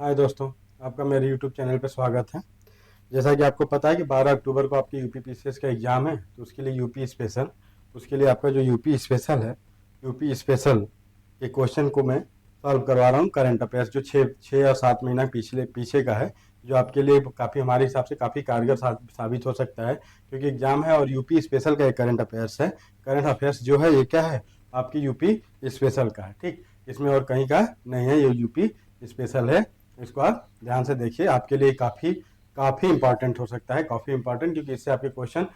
हाय दोस्तों, आपका मेरे यूट्यूब चैनल पे स्वागत है। जैसा कि आपको पता है कि 12 अक्टूबर को आपकी यूपी पीसीएस का एग्ज़ाम है, तो उसके लिए यूपी स्पेशल उसके लिए आपका जो यूपी स्पेशल है, यूपी स्पेशल के क्वेश्चन को मैं सॉल्व करवा रहा हूँ। करंट अफेयर्स जो छः या 7 महीना पीछे का है, जो आपके लिए काफ़ी, हमारे हिसाब से काफ़ी कारगर साबित हो सकता है, क्योंकि एग्ज़ाम है और यूपी स्पेशल का एक करंट अफेयर्स है। करंट अफेयर्स जो है ये क्या है, आपकी यूपी स्पेशल का है। ठीक, इसमें और कहीं का नहीं है, ये यूपी स्पेशल है। इसको आप ध्यान से देखिए, आपके लिए काफ़ी काफ़ी इंपॉर्टेंट हो सकता है, काफ़ी इंपॉर्टेंट, क्योंकि इससे आपके क्वेश्चन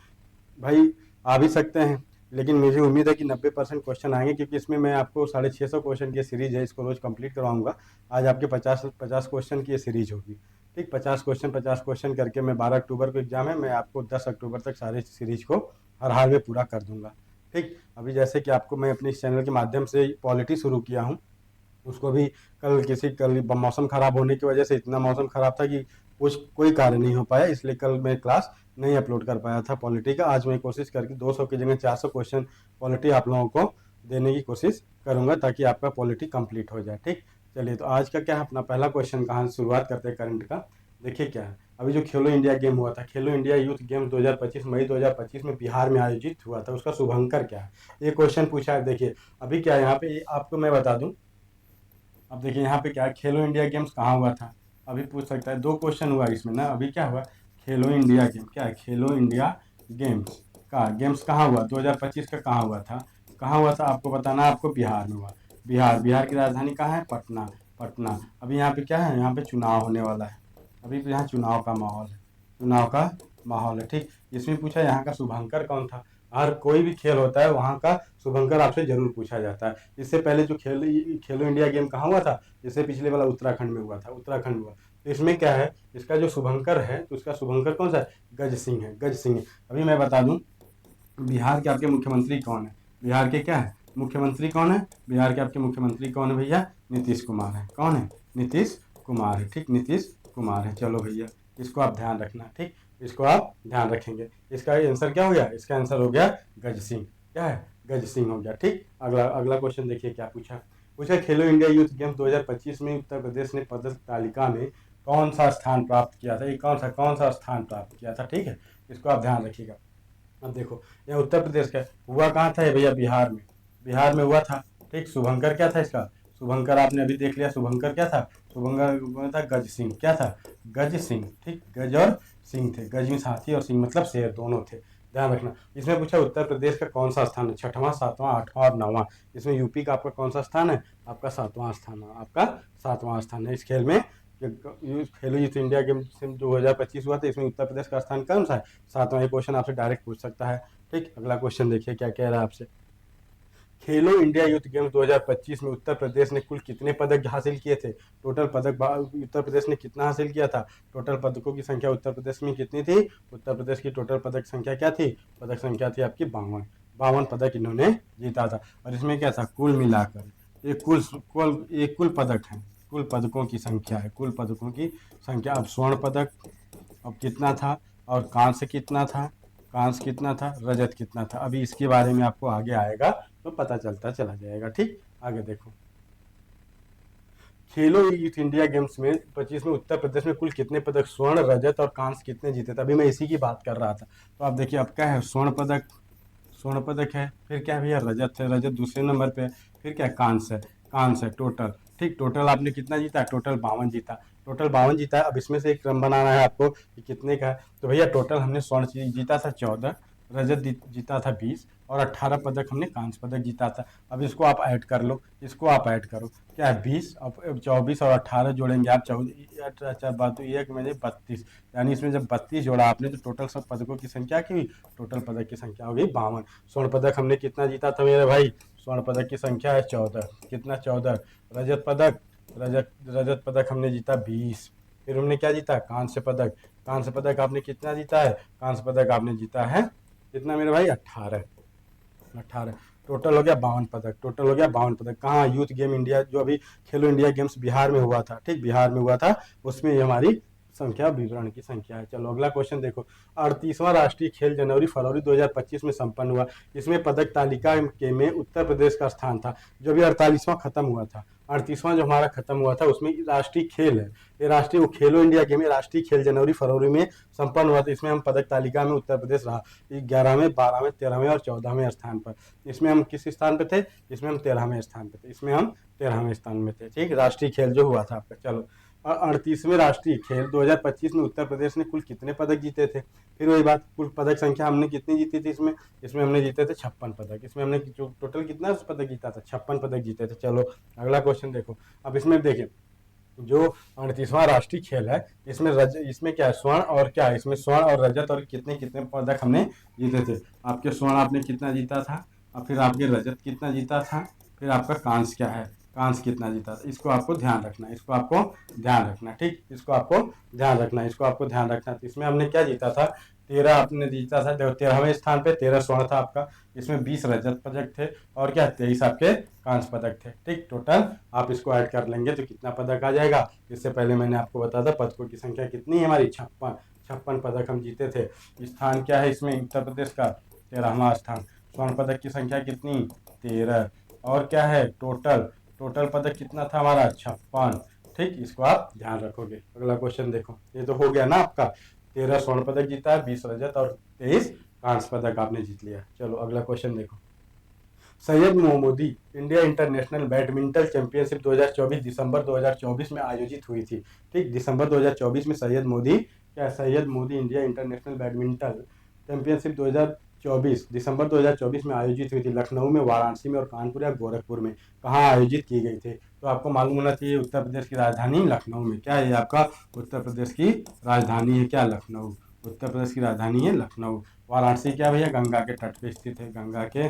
भाई आ भी सकते हैं। लेकिन मुझे उम्मीद है कि 90% क्वेश्चन आएंगे, क्योंकि इसमें मैं आपको 650 क्वेश्चन की सीरीज है, इसको रोज कंप्लीट करवाऊंगा। आज आपके 50 क्वेश्चन की ये सीरीज होगी। ठीक, 50 क्वेश्चन करके मैं 12 अक्टूबर को एग्जाम है, मैं आपको 10 अक्टूबर तक सारे सीरीज को हर हाल में पूरा कर दूंगा। ठीक, अभी जैसे कि आपको मैं अपने इस चैनल के माध्यम से पॉलिटी शुरू किया हूँ, उसको भी कल मौसम खराब होने की वजह से, इतना मौसम खराब था कि कुछ कोई कार्य नहीं हो पाया, इसलिए कल मैं क्लास नहीं अपलोड कर पाया था पॉलिटी का। आज मैं कोशिश करके 200 की जगह 400 क्वेश्चन पॉलिटी आप लोगों को देने की कोशिश करूंगा, ताकि आपका पॉलिटी कंप्लीट हो जाए। ठीक, चलिए, तो आज का क्या है, अपना पहला क्वेश्चन कहाँ से शुरुआत करते हैं करंट का। देखिए क्या है, अभी जो खेलो इंडिया गेम हुआ था, खेलो इंडिया यूथ गेम 2025 मई 2025 में बिहार में आयोजित हुआ था, उसका शुभंकर क्या है, ये क्वेश्चन पूछा है। देखिए अभी क्या है, यहाँ पे आपको मैं बता दूं। अब देखिए यहाँ पे क्या है, खेलो इंडिया गेम्स कहाँ हुआ था, अभी पूछ सकता है। दो क्वेश्चन हुआ इसमें ना, अभी क्या हुआ, खेलो इंडिया गेम क्या है, खेलो इंडिया गेम्स का गेम्स कहाँ हुआ, 2025 का कहाँ हुआ था, कहाँ हुआ था आपको बताना है, आपको बिहार में हुआ। बिहार की राजधानी कहाँ है, पटना। पटना। अभी यहाँ पे क्या है, यहाँ पे चुनाव होने वाला है, अभी तो यहाँ चुनाव का माहौल है, चुनाव का माहौल है। ठीक, इसमें पूछा यहाँ का शुभंकर कौन था। हर कोई भी खेल होता है, वहाँ का शुभंकर आपसे जरूर पूछा जाता है। इससे पहले जो खेलो इंडिया गेम कहाँ हुआ था, इससे पिछले वाला उत्तराखंड में हुआ था, उत्तराखंड हुआ। तो इसमें क्या है, इसका जो शुभंकर है, तो उसका शुभंकर कौन सा है, गज सिंह है, गज सिंह। अभी मैं बता दूं, बिहार के आपके मुख्यमंत्री कौन है, बिहार के क्या है मुख्यमंत्री कौन है, बिहार के आपके मुख्यमंत्री कौन है भैया, नीतीश कुमार है। कौन है, नीतीश कुमार है। ठीक, नीतीश कुमार है। चलो भैया, इसको आप ध्यान रखना। ठीक, इसको आप ध्यान रखेंगे। इसका आंसर क्या हो गया, इसका आंसर हो गया गज सिंह। क्या है, गज सिंह हो गया। ठीक, अगला अगला क्वेश्चन देखिए क्या पूछा। पूछा खेलो इंडिया यूथ गेम्स 2025 में उत्तर प्रदेश ने पदक तालिका में कौन सा स्थान प्राप्त किया था, ये कौन सा स्थान प्राप्त किया था। ठीक है, इसको आप ध्यान रखिएगा। अब देखो, यह उत्तर प्रदेश का हुआ कहाँ था, ये भैया बिहार में, बिहार में हुआ था। ठीक, शुभंकर क्या था इसका, शुभंकर आपने अभी देख लिया, शुभंकर क्या था, शुभंकर था गज सिंह। क्या था, गज सिंह। ठीक, गज और सिंह थे, गज में हाथी और सिंह मतलब शेर, दोनों थे। ध्यान रखना। इसमें पूछा उत्तर प्रदेश का कौन सा स्थान है, छठवां, सातवां, आठवां और नौवां। इसमें यूपी का आपका कौन सा स्थान है, आपका सातवां स्थान है, आपका सातवां स्थान है इस खेल में। खेलो यूथ इंडिया गेम 2025 हुआ था, इसमें उत्तर प्रदेश का स्थान कौन सा है, सातवां। ये क्वेश्चन आपसे डायरेक्ट पूछ सकता है। ठीक, अगला क्वेश्चन देखिए क्या कह रहा है आपसे। खेलो इंडिया यूथ गेम्स 2025 में उत्तर प्रदेश ने कुल कितने पदक हासिल किए थे, टोटल पदक उत्तर प्रदेश ने कितना हासिल किया था, टोटल पदकों की संख्या उत्तर प्रदेश में कितनी थी, उत्तर प्रदेश की टोटल पदक संख्या क्या थी, पदक संख्या थी आपकी 52। 52 पदक इन्होंने जीता था। और इसमें क्या था, कुल मिलाकर एक कुल पदक है, कुल पदकों की संख्या है, कुल पदकों की संख्या। अब स्वर्ण पदक अब कितना था, और कांस्य कितना था, कांस्य कितना था, रजत कितना था, अभी इसके बारे में आपको आगे आएगा तो पता चलता चला जाएगा। ठीक, आगे देखो, खेलो यूथ इंडिया गेम्स में 25 में उत्तर प्रदेश में कुल कितने पदक, स्वर्ण, रजत और कांस्य कितने जीते थे, अभी मैं इसी की बात कर रहा था। तो आप देखिए, अब क्या है, स्वर्ण पदक, स्वर्ण पदक है, फिर क्या है भैया, रजत है, रजत दूसरे नंबर पे है, फिर क्या है, कांस्य है, कांस्य है टोटल। ठीक, टोटल आपने कितना जीता है, टोटल 52 जीता, टोटल 52 जीता है। अब इसमें से एक क्रम बनाना है आपको कि कितने का है। तो भैया टोटल हमने स्वर्ण जीता था 14, रजत जीता था 20 और 18 पदक हमने कांस्य पदक जीता था। अब इसको आप ऐड कर लो, इसको आप ऐड करो, क्या है 20, अब 24 और 18 जोड़ेंगे आप, 14, अच्छा बात तो ये है कि मैंने 32, यानी इसमें जब 32 जोड़ा आपने तो टोटल सब पदकों की संख्या की हुई, टोटल पदक की संख्या हो गई 52। स्वर्ण पदक हमने कितना जीता था मेरे भाई, स्वर्ण पदक की संख्या है 14, कितना 14। रजत पदक, रजत पदक हमने जीता 20। फिर हमने क्या जीता, कांस्य पदक, कांस्य पदक आपने कितना जीता है, कांस्य पदक आपने जीता है कितना मेरे भाई, 18, 18। टोटल हो गया 52 पदक, टोटल हो गया 52 पदक। कहाँ, यूथ गेम इंडिया, जो अभी खेलो इंडिया गेम्स बिहार में हुआ था। ठीक, बिहार में हुआ था, उसमें ये हमारी संख्या, विवरण की संख्या है। चलो अगला क्वेश्चन देखो। 38वां राष्ट्रीय खेल जनवरी फरवरी 2025 में संपन्न हुआ, इसमें पदक तालिका के में उत्तर प्रदेश का स्थान था, जो भी 48वां खत्म हुआ था, 38वां जो हमारा खत्म हुआ था उसमें राष्ट्रीय खेल है, ये राष्ट्रीय वो खेलो इंडिया गेम है, राष्ट्रीय खेल जनवरी फरवरी में संपन्न हुआ था। इसमें हम पदक तालिका में उत्तर प्रदेश रहा 11वें, 12वें, 13वें और 14वें स्थान पर। इसमें हम किस स्थान पे थे? इसमें हम 13वें स्थान पे थे, इसमें हम 13वें स्थान में थे। ठीक, राष्ट्रीय खेल जो हुआ था आपका। चलो, 38वें राष्ट्रीय खेल 2025 में उत्तर प्रदेश ने कुल कितने पदक जीते थे? फिर वही बात, कुल पदक संख्या हमने कितनी जीती थी इसमें? इसमें हमने जीते थे 56 पदक। इसमें हमने टोटल कितना पदक जीता था? 56 पदक जीते थे। चलो अगला क्वेश्चन देखो। अब इसमें देखिए, जो 38वां राष्ट्रीय खेल है इसमें इसमें क्या है? स्वर्ण और क्या है? इसमें स्वर्ण और रजत और कितने कितने पदक हमने जीते थे? आपके स्वर्ण आपने कितना जीता था, और फिर आपके रजत कितना जीता था, फिर आपका कांस्य क्या है, कांस्य कितना जीता था? इसको आपको ध्यान रखना, इसको आपको ध्यान रखना। ठीक, इसको आपको ध्यान रखना, इसको आपको ध्यान रखना। तो इसमें हमने क्या जीता था? 13 आपने जीता था, 13वें स्थान पे 13 स्वर्ण था आपका। इसमें 20 रजत पदक थे और क्या 23 आपके कांस्य पदक थे। ठीक, टोटल आप इसको ऐड कर लेंगे तो कितना पदक आ जाएगा? इससे पहले मैंने आपको बताया था पदकों की संख्या कितनी है हमारी, 56 पदक हम जीते थे। स्थान क्या है इसमें? उत्तर प्रदेश का 13वां स्थान। स्वर्ण पदक की संख्या कितनी? 13। और क्या है? टोटल पदक कितना था हमारा? 56। ठीक, इसको आप ध्यान रखोगे। अगला क्वेश्चन देखो, ये तो हो गया ना आपका, 13 स्वर्ण पदक जीता है, 20 रजत और 23 कांस्य पदक आपने जीत लिया। चलो अगला क्वेश्चन देखो। सैयद मोहम्मदी इंडिया इंटरनेशनल बैडमिंटन चैंपियनशिप 2024 दिसंबर 2024 में आयोजित हुई थी। ठीक, दिसंबर 2024 में Syed Modi India international badminton championship 2024 दिसंबर 2024 में आयोजित हुई थी। लखनऊ में, वाराणसी में और कानपुर या गोरखपुर में कहाँ आयोजित की गई थी? तो आपको मालूम होना चाहिए उत्तर प्रदेश की राजधानी लखनऊ में। क्या है आपका? उत्तर प्रदेश की राजधानी है क्या? लखनऊ। उत्तर प्रदेश की राजधानी है लखनऊ। वाराणसी क्या भैया? गंगा के तट पे स्थित है, गंगा के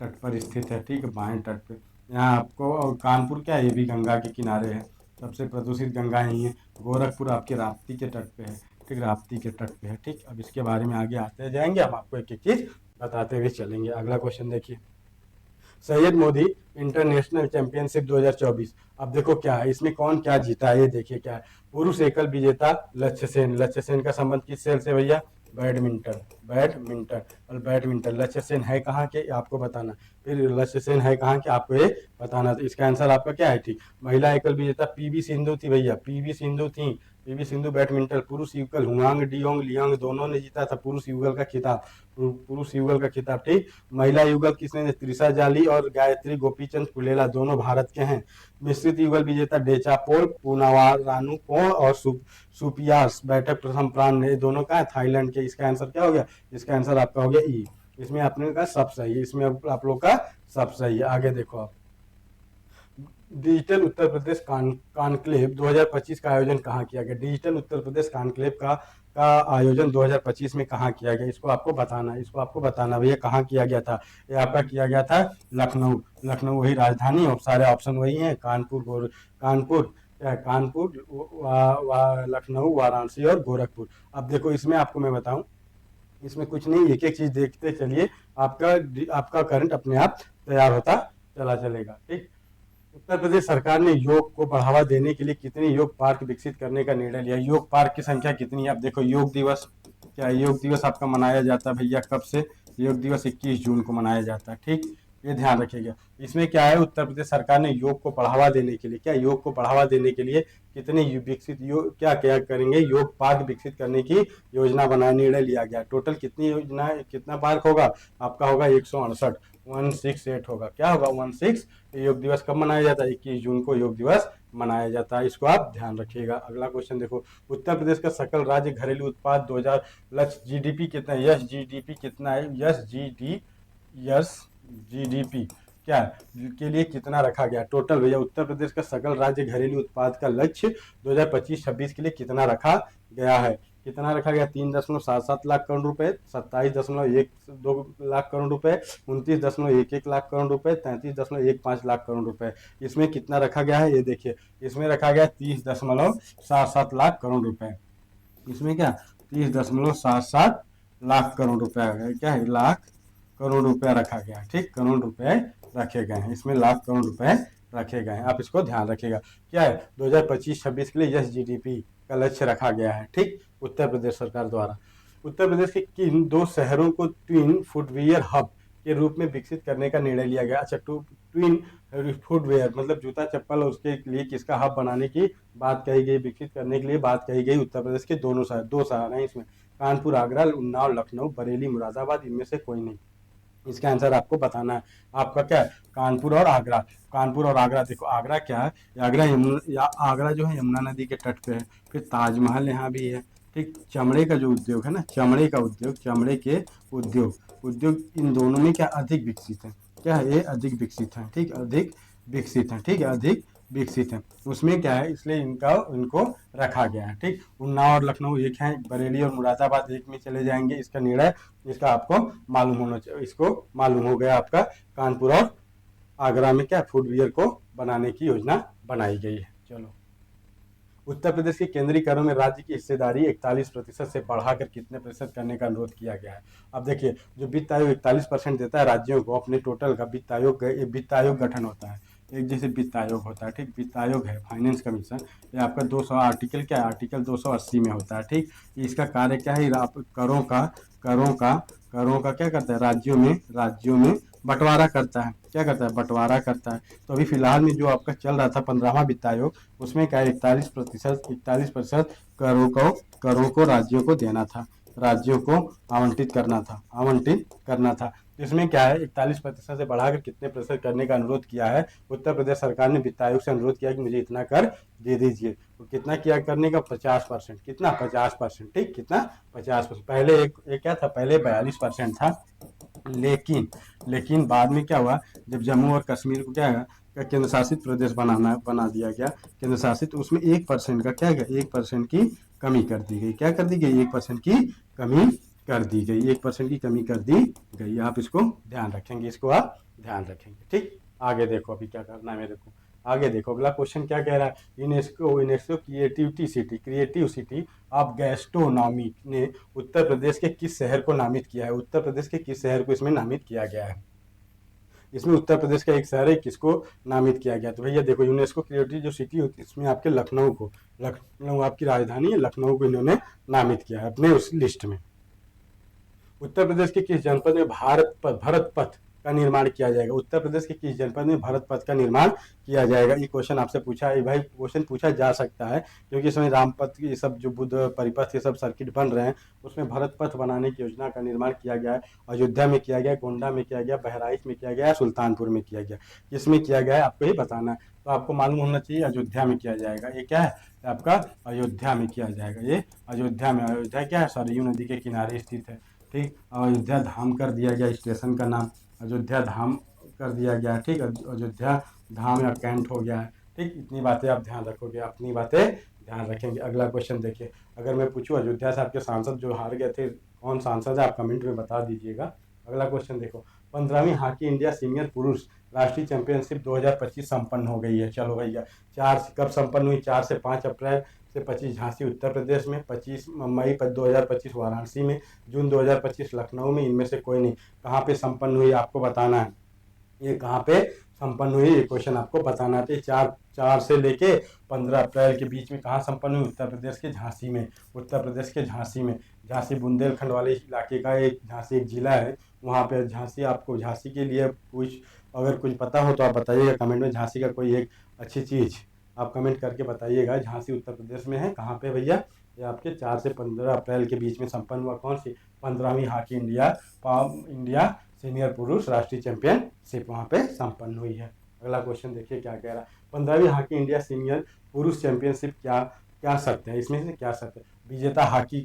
तट पर स्थित है। ठीक है, बाएं तट पे यहाँ आपको। और कानपुर क्या है? ये भी गंगा के किनारे है, सबसे प्रदूषित गंगा यही है। गोरखपुर आपके राप्ती के तट पे है। ठीक, राप्ती के तट पे है। ठीक, अब इसके बारे में आगे आते जाएंगे, हम आपको एक एक चीज बताते हुए चलेंगे। अगला क्वेश्चन देखिए, सैयद मोदी इंटरनेशनल चैंपियनशिप 2024। अब देखो क्या है इसमें, कौन क्या जीता है ये देखिए क्या है। पुरुष एकल विजेता लक्ष्य सेन। लक्ष्य सेन का संबंध किस खेल से भैया? बैडमिंटन। और बैडमिंटन लक्ष्य सेन है कहाँ के? आपको बताना। फिर लक्ष्य सेन है कहाँ के? आपको ये बताना। तो इसका आंसर आपका क्या है? ठीक, महिला एकल विजेता पीवी सिंधु थी भैया, पीवी सिंधु थी। PV Sindhu badminton. पुरुष युगल हुआंग डियोंग लियांग दोनों ने जीता था पुरुष युगल का खिताब। पुरुष युगल का खिताब। ठीक, महिला युगल किसने? त्रिशा जाली और गायत्री गोपीचंद पुलेला, दोनों भारत के हैं। मिश्रित युगल विजेता डेचापोल पूनावार रानूपों और सुपियास बैठक प्रथम प्राण ने, दोनों का है थाईलैंड के। इसका आंसर क्या हो गया? इसका आंसर आपका हो गया ई। इसमें आपने का सब सही है, इसमें आप लोग का सब सही है। आगे देखो आप, डिजिटल उत्तर प्रदेश कॉन्क्लेव 2025 का आयोजन कहाँ किया गया? डिजिटल उत्तर प्रदेश कॉन्क्लेव का आयोजन 2025 में कहाँ किया गया? इसको आपको बताना, इसको आपको बताना भैया कहाँ किया गया था। ये आपका किया गया था लखनऊ। लखनऊ वही राजधानी, और सारे ऑप्शन वही हैं, कानपुर लखनऊ, वाराणसी और गोरखपुर। अब देखो इसमें आपको मैं बताऊं, इसमें कुछ नहीं, एक एक चीज देखते चलिए, आपका करंट अपने आप तैयार होता चला चलेगा। ठीक, उत्तर प्रदेश सरकार ने योग को बढ़ावा देने के लिए कितने योग पार्क विकसित करने का निर्णय लिया? योग पार्क की संख्या कितनी है? आप देखो, योग दिवस क्या है? योग दिवस आपका मनाया जाता है भैया कब से? योग दिवस 21 जून को मनाया जाता है। ठीक, ये ध्यान रखिएगा। इसमें क्या है, उत्तर प्रदेश सरकार ने योग को बढ़ावा देने के लिए, क्या योग को बढ़ावा देने के लिए कितने विकसित योग क्या क्या करेंगे? योग पार्क विकसित करने की योजना बनाने निर्णय लिया गया। टोटल कितनी योजना, कितना पार्क होगा आपका? होगा 168, 168 होगा। क्या होगा? 16। योग दिवस कब मनाया जाता है? 21 जून को योग दिवस मनाया जाता है। इसको आप ध्यान रखिएगा। अगला क्वेश्चन देखो, उत्तर प्रदेश का सकल राज्य घरेलू उत्पाद 2000 लक्ष्य जीडीपी कितना है? यस जीडीपी कितना है? यस जीडीपी क्या के लिए कितना रखा गया? टोटल भैया उत्तर प्रदेश का सकल राज्य घरेलू उत्पाद का लक्ष्य 2025-26 के लिए कितना रखा गया है? कितना रखा गया? 3.77 लाख करोड़ रुपए, 27.12 लाख करोड़ रुपए, 29.11 लाख करोड़ रुपए, 33.15 लाख करोड़ रुपए। इसमें कितना रखा गया है? ये देखिए, इसमें रखा गया 30.77 लाख करोड़ रुपए। इसमें क्या 30.77 लाख करोड़ रुपए क्या है? लाख करोड़ रुपया रखा गया। ठीक, करोड़ रुपए रखे गए हैं, इसमें लाख करोड़ रुपए रखे गए हैं। आप इसको ध्यान रखिएगा। क्या है? 2025-26 के लिए यस जीडीपी का लक्ष्य रखा गया है। ठीक, उत्तर प्रदेश सरकार द्वारा। उत्तर प्रदेश के किन दो शहरों को ट्विन फुटवियर हब के रूप में विकसित करने का निर्णय लिया गया? अच्छा, ट्विन फुटवेयर मतलब जूता चप्पल और उसके लिए किसका हब बनाने की बात कही गई, विकसित करने के लिए बात कही गई। उत्तर प्रदेश के दोनों शहर, दो शहर हैं इसमें, कानपुर आगरा, उन्नाव लखनऊ, बरेली मुरादाबाद, इनमें से कोई नहीं। इसका आंसर आपको बताना है। आपका क्या है, कानपुर और आगरा। कानपुर और आगरा, देखो आगरा क्या है, आगरा यमुना आगरा जो है यमुना नदी के तट पे है। फिर ताजमहल यहाँ भी है। ठीक, चमड़े का जो उद्योग है ना, चमड़े का उद्योग, चमड़े के उद्योग उद्योग इन दोनों में क्या अधिक विकसित है, क्या है, ये अधिक विकसित है। ठीक, अधिक विकसित है। ठीक है, अधिक विकसित है, उसमें क्या है, इसलिए इनका इनको रखा गया है। ठीक, उन्नाव और लखनऊ एक है, बरेली और मुरादाबाद एक में चले जाएंगे। इसका निर्णय, इसका आपको मालूम होना चाहिए, इसको मालूम हो गया आपका। कानपुर और आगरा में क्या फुटवियर को बनाने की योजना बनाई गई है। चलो, उत्तर प्रदेश के केंद्रीय करों में राज्य की हिस्सेदारी 41% से बढ़ाकर कितने प्रतिशत करने का अनुरोध किया गया है। अब देखिए, जो वित्त आयोग 41% देता है राज्यों को अपने टोटल का, वित्त आयोग गठन होता है, एक जैसे वित्त आयोग होता है। ठीक, वित्त आयोग है, फाइनेंस कमीशन, ये आपका 200 आर्टिकल क्या है, आर्टिकल 280 में होता है। ठीक, इसका कार्य क्या है, करों का क्या करता है, राज्यों में बंटवारा करता है। क्या करता है, बंटवारा करता है। तो अभी फिलहाल में जो आपका चल रहा था 15वां वित्त आयोग, उसमें क्या 41% करों को राज्यों को देना था, राज्यों को आवंटित करना था। इसमें क्या है, 41% से बढ़ाकर कितने प्रतिशत करने का अनुरोध किया है। उत्तर प्रदेश सरकार ने वित्त आयोग से अनुरोध किया कि मुझे इतना कर दे दीजिए। तो कितना किया करने का, 50%। कितना, 50%। ठीक, कितना, 50%। पहले एक क्या था, पहले 42% था। लेकिन बाद में क्या हुआ, जब जम्मू और कश्मीर को क्या केंद्र शासित प्रदेश बना दिया गया, केंद्र शासित, तो उसमें 1% का क्या गया, 1% की कमी कर दी गई। क्या कर दी गई, 1% की कमी कर दी गई, 1% की कमी कर दी गई। आप इसको ध्यान रखेंगे, इसको आप ध्यान रखेंगे। ठीक, आगे देखो अभी क्या करना है मेरे को। आगे देखो, अगला क्वेश्चन क्या कह रहा है, UNESCO creative city of gastronomy ने उत्तर प्रदेश के किस शहर को नामित किया है। उत्तर प्रदेश के किस शहर को इसमें नामित किया गया है। इसमें उत्तर प्रदेश का एक शहर है, किसको नामित किया गया। तो भैया देखो, यूनेस्को क्रिएटिव जो सिटी होती है, इसमें आपके लखनऊ आपकी राजधानी है, लखनऊ को इन्होंने नामित किया है अपने उस लिस्ट में। उत्तर प्रदेश के किस जनपद में भारत पथ का निर्माण किया जाएगा। उत्तर प्रदेश के किस जनपद में भारत पथ का निर्माण किया जाएगा। ये क्वेश्चन आपसे पूछा है भाई, क्वेश्चन पूछा जा सकता है, क्योंकि इसमें रामपथ ये सब जो बुद्ध परिपथ ये सब सर्किट बन रहे हैं, उसमें भारत पथ बनाने की योजना का निर्माण किया गया है। अयोध्या में किया गया, गोंडा में किया गया, बहराइच में किया गया, सुल्तानपुर में किया गया। किसमें किया गया है आपको ही बताना है। तो आपको मालूम होना चाहिए, अयोध्या में किया जाएगा। ये क्या है, आपका अयोध्या में किया जाएगा। ये अयोध्या क्या है, सरयू नदी के किनारे स्थित है। ठीक, अयोध्या धाम कर दिया गया स्टेशन का नाम, अयोध्या धाम कर दिया गया। ठीक, अयोध्या धाम या कैंट हो गया है। ठीक, इतनी बातें आप ध्यान रखोगे, अपनी बातें ध्यान रखेंगे। अगला क्वेश्चन देखिए, अगर मैं पूछूं अयोध्या से आपके सांसद जो हार गए थे, कौन सांसद है, आप कमेंट में बता दीजिएगा। अगला क्वेश्चन देखो, 15वीं हॉकी इंडिया सीनियर पुरुष राष्ट्रीय चैंपियनशिप 2025 संपन्न हो गई है। चलो भैया, कब संपन्न हुई, 4 से 5 अप्रैल से 25 झांसी उत्तर प्रदेश में, 25 मई 2025 वाराणसी में, जून 2025 लखनऊ में, इनमें से कोई नहीं। कहाँ पे संपन्न हुई आपको बताना है, ये कहाँ पे संपन्न हुई, ये क्वेश्चन आपको बताना है। 4 से लेके 15 अप्रैल के बीच में कहाँ संपन्न हुई, उत्तर प्रदेश के झांसी में। उत्तर प्रदेश के झांसी में, झांसी बुंदेलखंड वाले इलाके का एक झांसी एक जिला है, वहाँ पे झांसी। आपको झांसी के लिए अगर कुछ पता हो तो आप बताइएगा कमेंट में, झांसी का कोई एक अच्छी चीज़ आप कमेंट करके बताइएगा। झांसी उत्तर प्रदेश में है, कहाँ पे भैया, ये आपके 4 से 15 अप्रैल के बीच में संपन्न हुआ कौन सी, 15वीं हॉकी इंडिया सीनियर पुरुष राष्ट्रीय चैंपियनशिप वहाँ पे संपन्न हुई है। अगला क्वेश्चन देखिए क्या कह रहा है, 15वीं हॉकी इंडिया सीनियर पुरुष चैंपियनशिप क्या क्या शर्त है, इसमें से क्या शर्त है। विजेता हॉकी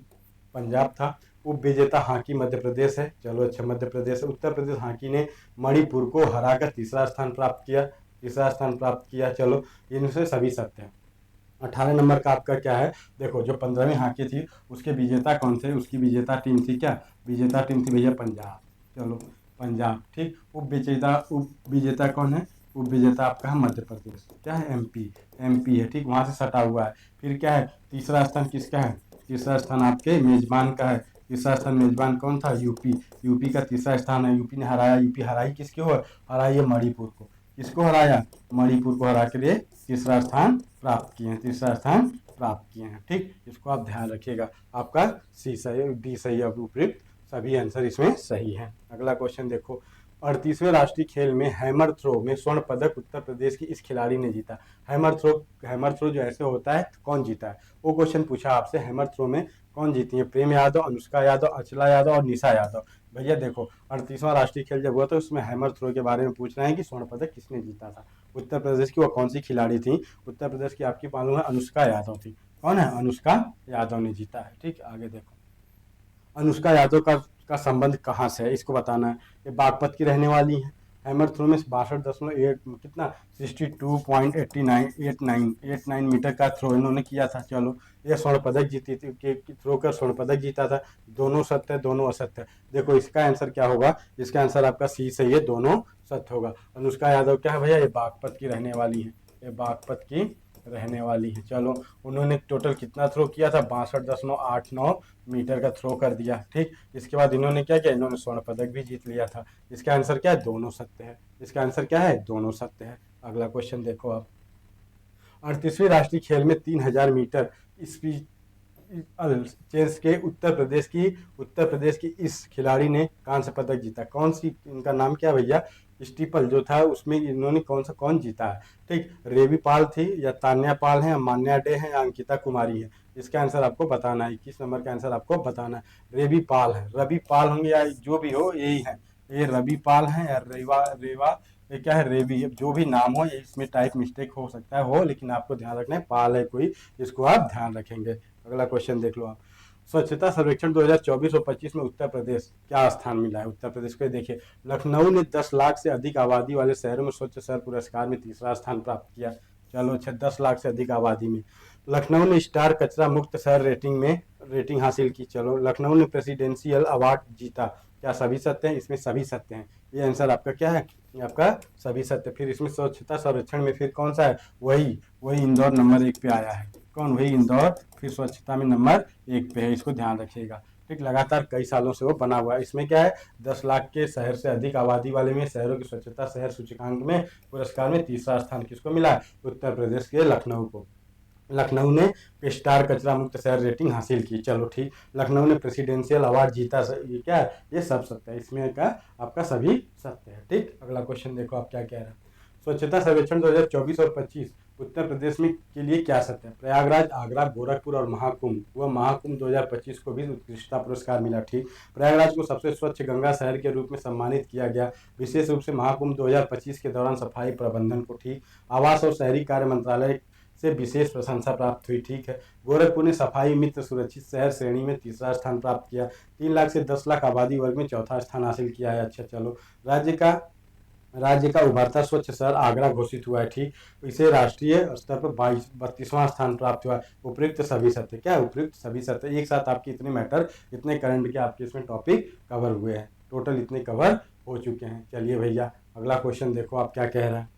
पंजाब था, उप विजेता हॉकी मध्य प्रदेश है। चलो अच्छा, मध्य प्रदेश है। उत्तर प्रदेश हॉकी ने मणिपुर को हराकर तीसरा स्थान प्राप्त किया। चलो, इनसे सभी सत्य है। 18 नंबर का आपका क्या है, देखो जो 15वीं हॉकी थी उसके विजेता कौन थे, उसकी विजेता टीम थी क्या, विजेता टीम थी भैया पंजाब। चलो, पंजाब। ठीक, उप विजेता कौन है, उप विजेता आपका है मध्य प्रदेश, क्या है, एमपी है। ठीक, वहाँ से सटा हुआ है। फिर क्या है, तीसरा स्थान किसका है, तीसरा स्थान आपके मेजबान का है। तीसरा स्थान मेजबान कौन था, यूपी का तीसरा स्थान है। यूपी ने हराया, यूपी हराई किसकी हो, हराई है मणिपुर को। किसको हराया, मणिपुर को हरा के लिए तीसरा स्थान प्राप्त किए हैं। ठीक, इसको आप ध्यान रखिएगा। आपका सी सही, डी सही, उपयुक्त सभी आंसर इसमें सही है। अगला क्वेश्चन देखो, 38वें राष्ट्रीय खेल में हैमर थ्रो में स्वर्ण पदक उत्तर प्रदेश की इस खिलाड़ी ने जीता। हैमर थ्रो जो ऐसे होता है कौन जीता है, वो क्वेश्चन पूछा आपसे। हैमर थ्रो में कौन जीती है? प्रेम यादव, अनुष्का यादव, अचला यादव और निशा यादव। भैया देखो, 38वां राष्ट्रीय खेल जब हुआ तो उसमें हैमर थ्रो के बारे में पूछ रहे हैं कि स्वर्ण पदक किसने जीता था। उत्तर प्रदेश की वो कौन सी खिलाड़ी थी? उत्तर प्रदेश की आपकी मालूम है अनुष्का यादव थी। कौन है? अनुष्का यादव ने जीता है। ठीक, आगे देखो। अनुष्का यादव का संबंध कहाँ से है, इसको बताना है। ये बागपत की रहने वाली है। हैमर थ्रो में 62.8 कितना 62.89 मीटर का थ्रो इन्होंने किया था। चलो, ये स्वर्ण पदक जीती थी कि थ्रो कर स्वर्ण पदक जीता था। दोनों सत्य है, दोनों असत्य है। देखो इसका आंसर क्या होगा? इसका आंसर आपका सी सही है, दोनों सत्य होगा। अनुष्का यादव क्या है भैया? ये बागपत की रहने वाली है। ये बागपत की रहने वाली है। चलो, उन्होंने टोटल कितना थ्रो किया था? 62.89 मीटर का थ्रो कर दिया। ठीक, इसके बाद इन्होंने क्या किया? इन्होंने स्वर्ण पदक भी जीत लिया था। इसका आंसर क्या है? दोनों सत्य है। इसका आंसर क्या है? दोनों सत्य है। अगला क्वेश्चन देखो आप। 38वीं राष्ट्रीय खेल में 3000 मीटर स्पीड चेस के उत्तर प्रदेश की इस खिलाड़ी ने कांस्य पदक जीता। कौन सी, इनका नाम क्या भैया? स्टीपल जो था उसमें इन्होंने कौन जीता है? ठीक, रेवी पाल थी या तान्या पाल है या मान्या डे है या अंकिता कुमारी है? इसका आंसर आपको बताना है। 21 नंबर का आंसर आपको बताना है। रेवी पाल है, रवि पाल होंगे या जो भी हो यही है। ये रवि पाल है या रेवा रेवा ये क्या है? रेवी। जो भी नाम हो, ये इसमें टाइप मिस्टेक हो सकता है हो, लेकिन आपको ध्यान रखना है पाल है कोई, इसको आप ध्यान रखेंगे। अगला क्वेश्चन देख लो आप। स्वच्छता सर्वेक्षण 2024 और 25 में उत्तर प्रदेश क्या स्थान मिला है? उत्तर प्रदेश को देखिए, लखनऊ ने 10 लाख से अधिक आबादी वाले शहरों में स्वच्छ शहर पुरस्कार में तीसरा स्थान प्राप्त किया। चलो अच्छा, 10 लाख से अधिक आबादी में लखनऊ ने स्टार कचरा मुक्त शहर रेटिंग हासिल की। चलो, लखनऊ ने प्रेसिडेंशियल अवार्ड जीता। क्या सभी सत्य हैं? इसमें सभी सत्य हैं। ये आंसर आपका क्या है? ये आपका सभी सत्य। फिर इसमें स्वच्छता सर्वेक्षण में फिर कौन सा है? वही वही इंदौर नंबर 1 पे आया है। कौन? वही इंदौर फिर स्वच्छता में नंबर 1 पे है। इसको ध्यान रखिएगा। ठीक, लगातार कई सालों से वो बना हुआ है। इसमें क्या है? 10 लाख के शहर से अधिक आबादी वाले में शहरों की स्वच्छता शहर सूचकांक में पुरस्कार में तीसरा स्थान किसको मिला है? उत्तर प्रदेश के लखनऊ को। लखनऊ ने स्टार कचरा मुक्त शहर रेटिंग हासिल की। चलो ठीक, लखनऊ ने प्रेसिडेंशियल अवार्ड जीता। ये क्या है? ये सब सत्य है। इसमें का आपका सभी सत्य है। ठीक, अगला क्वेश्चन देखो आप क्या कह रहे हैं। स्वच्छता सर्वेक्षण 2024 और 25 उत्तर प्रदेश में के लिए क्या सत्य है? प्रयागराज, आगरा, गोरखपुर और महाकुंभ 2025 को भी उत्कृष्टता पुरस्कार मिला। ठीक, प्रयागराज को सबसे स्वच्छ गंगा शहर के रूप में सम्मानित किया गया, विशेष रूप से महाकुंभ 2025 के दौरान सफाई प्रबंधन को। ठीक, आवास और शहरी कार्य मंत्रालय से विशेष प्रशंसा प्राप्त हुई। ठीक है, गोरखपुर ने सफाई मित्र सुरक्षित शहर श्रेणी में तीसरा स्थान प्राप्त किया। 3 लाख से 10 लाख आबादी वर्ग में चौथा स्थान हासिल किया है। अच्छा चलो, राज्य का उभरता स्वच्छ शहर आगरा घोषित हुआ है। ठीक, इसे राष्ट्रीय स्तर पर 32वां स्थान प्राप्त हुआ है। उपयुक्त सभी सत्य। क्या है? उपयुक्त सभी सत्य। एक साथ आपके इतने मैटर, इतने करंट के आपके इसमें टॉपिक कवर हुए हैं। टोटल इतने कवर हो चुके हैं। चलिए भैया, अगला क्वेश्चन देखो आप क्या कह रहे हैं।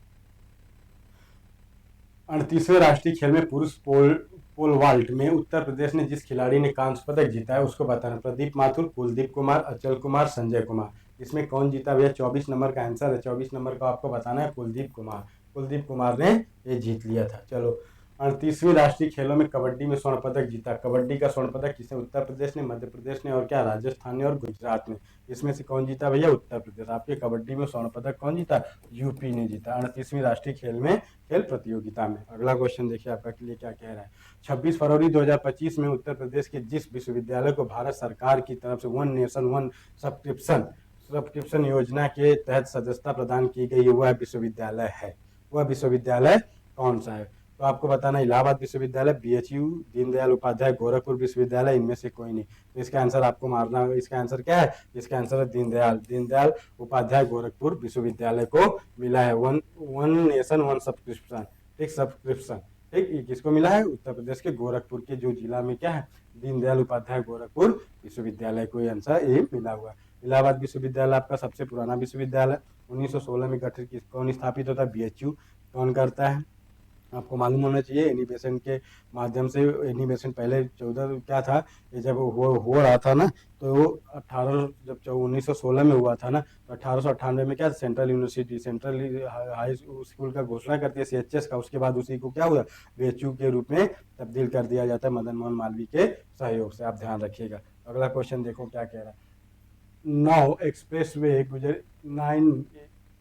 38वें राष्ट्रीय खेल में पुरुष पोल वाल्ट में उत्तर प्रदेश ने जिस खिलाड़ी ने कांस्य पदक जीता है उसको बताना। प्रदीप माथुर, कुलदीप कुमार, अचल कुमार, संजय कुमार। इसमें कौन जीता भैया? 24 नंबर का आंसर है। 24 नंबर का आपको बताना है कुलदीप कुमार। कुलदीप कुमार ने ये जीत लिया था। चलो, 38वीं राष्ट्रीय खेलों में कबड्डी में स्वर्ण पदक जीता। कबड्डी का स्वर्ण पदक किसने? उत्तर प्रदेश ने, मध्य प्रदेश ने और क्या राजस्थान ने और गुजरात ने। इसमें से कौन जीता भैया? उत्तर प्रदेश। आपके कबड्डी में स्वर्ण पदक कौन जीता? यूपी ने जीता 38वीं राष्ट्रीय खेल प्रतियोगिता में। अगला क्वेश्चन देखिए आपका के लिए क्या कह रहा है। 26 फरवरी 2025 में उत्तर प्रदेश के जिस विश्वविद्यालय को भारत सरकार की तरफ से वन नेशन वन सब्सक्रिप्शन योजना के तहत सदस्यता प्रदान की गई, वह विश्वविद्यालय है। वह विश्वविद्यालय कौन सा है? तो आपको बताना, इलाहाबाद विश्वविद्यालय, बीएचयू, दीनदयाल उपाध्याय गोरखपुर विश्वविद्यालय, इनमें से कोई नहीं। तो इसका आंसर आपको मारना होगा। इसका आंसर क्या है? इसका आंसर है दीनदयाल उपाध्याय गोरखपुर विश्वविद्यालय को मिला है वन नेशन वन सब्सक्रिप्शन। ठीक, सब्सक्रिप्शन। ठीक, ये किसको मिला है? उत्तर प्रदेश के गोरखपुर के जो जिला में क्या है, दीनदयाल उपाध्याय गोरखपुर विश्वविद्यालय को आंसर ये मिला हुआ है। इलाहाबाद विश्वविद्यालय आपका सबसे पुराना विश्वविद्यालय, 1916 में गठित कौन स्थापित होता है? बीएचयू। कौन करता है? आपको मालूम होना चाहिए। एनिमेशन के माध्यम से, एनिमेशन पहले 14 क्या था, ये जब हो रहा था ना, तो वो 1916 में हुआ था ना, तो 1898 में क्या, सेंट्रल हाई स्कूल का घोषणा करती है, सीएचएस का। उसके बाद उसी को क्या हुआ, बीएचयू के रूप में तब्दील कर दिया जाता है मदन मोहन मालवीय के सहयोग से। आप ध्यान रखिएगा। अगला क्वेश्चन देखो क्या कह रहा है। 9 एक्सप्रेसवे गुजर 9